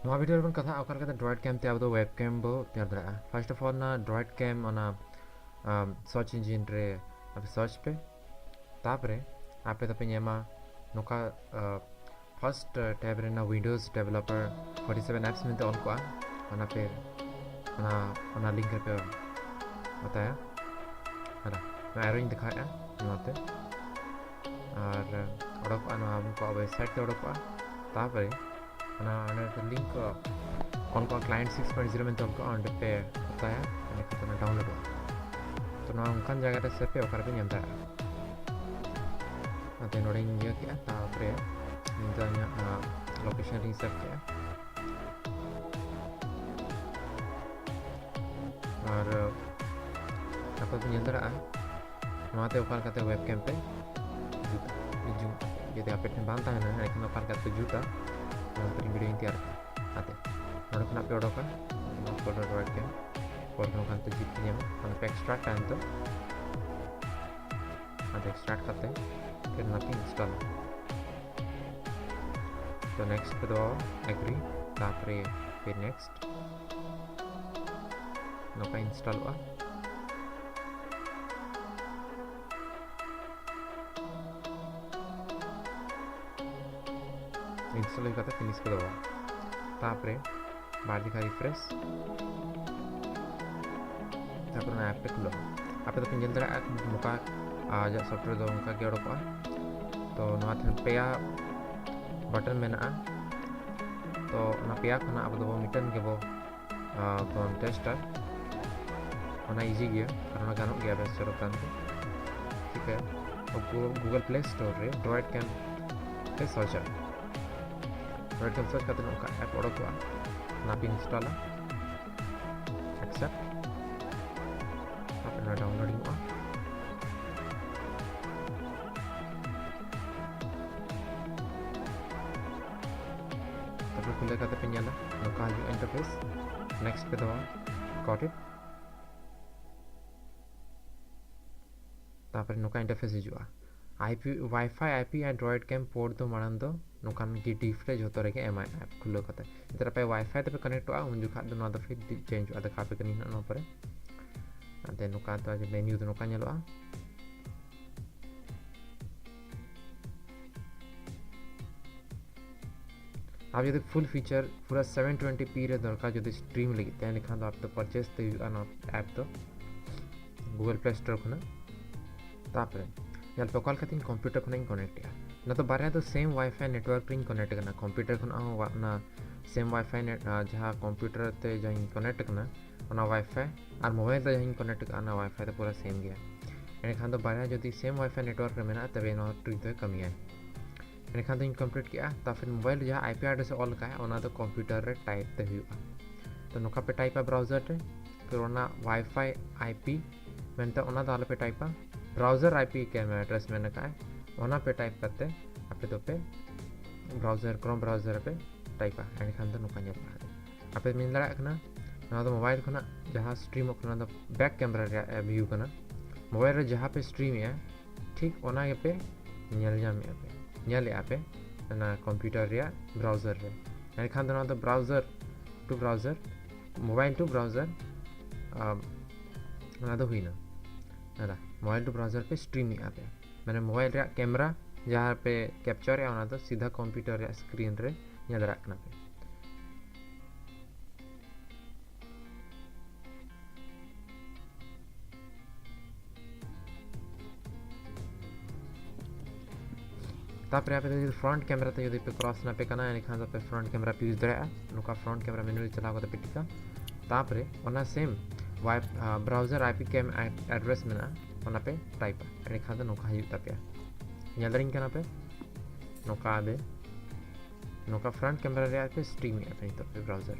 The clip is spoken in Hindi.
नवा वीडियो बन कथा ओकर कथा ड्रॉइड कैम ते अब तो वेब कैम बो त्यार दरा फर्स्ट ऑफ ऑल ना ड्रॉइड कैम ओना सर्च इंजिन रे आप सर्च पे तापरे आपे तपे नेमा नोका फर्स्ट टैब रे ना विंडोज डेवलपर 47 एप्स में तो ऑन को ओना पे ओना लिंक पे बताया हरा मैं एरो इन दिखाया नोते और ओडक अन हमको वेबसाइट ते ओडक तापरे लिंक कौन कौन क्लाइंट 6.0 में तो ऑन पे होता है तो डाउनलोड तो उनकान जगह से पे ओकर पे ñamta नाते नोड़े इंडिया के तापरे इंजा लोकेशन रिंग सेट के और apa penyanderaan नवाते ओकर कते वेब कैम पे जो यदि आप पेट में बांधता है ना लेकिन ओकर कते जूता पर वीडियो इंतजार आते नोड़े खना पे ओडोका फोटो ड्रॉइड कैम और नोकान तो जीत नियम हम पे एक्सट्रैक्ट टाइम तो आते एक्सट्रैक्ट करते फिर ना पे इंस्टॉल तो नेक्स्ट पे दो एग्री तापरे फिर नेक्स्ट नोका इंस्टॉल हुआ इंस्टॉल करते फिनिश कर दो तापरे बाहर दिखा रिफ्रेश तापर ना ऐप पे खुलो आप तो पिंजल दरा मुका आज सॉफ्टवेयर दो उनका के ओडोका तो नवा थन पेया बटन में ना तो ना पेया खना अब दो मिटन के वो कौन टेस्टर ओना इजी गया करना गानो गया बेस्ट चलो कान ठीक है और गूगल प्ले स्टोर रे ड्रॉइड कैम पे सर्च ड्रॉइड कैम सर्च करते उनका ऐप ओडोक ना पे इंस्टॉल एक्सेप्ट अपना डाउनलोडिंग हुआ तब खुले करते पे nyala नोका इंटरफेस नेक्स्ट पे दवा गॉट इट तापर नोका इंटरफेस हिजुआ IP WiFi IP and DroidCam port दो मानन दो नोकान की डिफरे जो तो रे एम ऐप खुलो कते इधर पे वाईफाई ते पे कनेक्ट हुआ उन जो खा दो ना तो फिर चेंज हुआ देखा पे कनी ना परे अते नोका तो जे मेन्यू तो नोका ñeloa आप यदि फुल फीचर पूरा 720p रे दरकार जदि स्ट्रीम लगी ते लिखा तो आप तो परचेस ते अन ऐप तो गूगल प्ले स्टोर खुना तापरे यार पे कॉल करते कंप्यूटर खुना कनेक्ट या ना तो बारे तो same wifi network ring connect करना कंप्यूटर खुना ना सेम वाईफाई नेट जहां कंप्यूटर ते जहां कनेक्ट करना ओना वाईफाई और मोबाइल ते जहां कनेक्ट करना वाईफाई तो पूरा सेम गया एने खान तो बारे जदि सेम वाईफाई नेटवर्क रे मेना तबे नो ट्रिक तो कमी है एने खान तो कंप्लीट किया ता फिर मोबाइल जहां आईपी एड्रेस ऑल का है ओना तो कंप्यूटर रे टाइप ते हुआ तो नोका पे टाइप ब्राउज़र रे फिर ओना वाईफाई आईपी मेनते ओना दाल पे टाइप ब्राउज़र आईपी के एड्रेस में का ओना पे टाइप करते आपे तो पे ब्राउज़र क्रोम ब्राउज़र पे टाइप एंड खान तो नोका ñeloa आपे मिल दरा कना ना तो मोबाइल खना जहां स्ट्रीम करना तो बैक कैमरा रे व्यू कना मोबाइल रे जहां पे स्ट्रीम है ठीक ओना पे ñel जाम पे ñel पे ना कंप्यूटर रे ब्राउज़र रे एंड खान तो ना तो browser to browser mobile to browser ना तो हुई ना ना मोबाइल टू ब्राउज़र पे स्ट्रीम नहीं आते मैंने मोबाइल रे कैमरा जहाँ पे कैप्चर है ओना तो सीधा कंप्यूटर रे स्क्रीन रे ñel रखना पे तापर पे तो फ्रंट कैमरा तो यदि पे क्रॉस ना पे कना यानी खान पे फ्रंट कैमरा पे यूज दरा नुका फ्रंट कैमरा मेन्यू चला को पे टिका तापरे ओना सेम वाई ब्राउज़र आईपी कैम एड्रेस में ना ओना पे टाइप यानी खान तो नुका हिता पे ñelरिंग कना पे नुका आबे नुका फ्रंट कैमरा रे पे स्ट्रीम है पे तो पे ब्राउज़र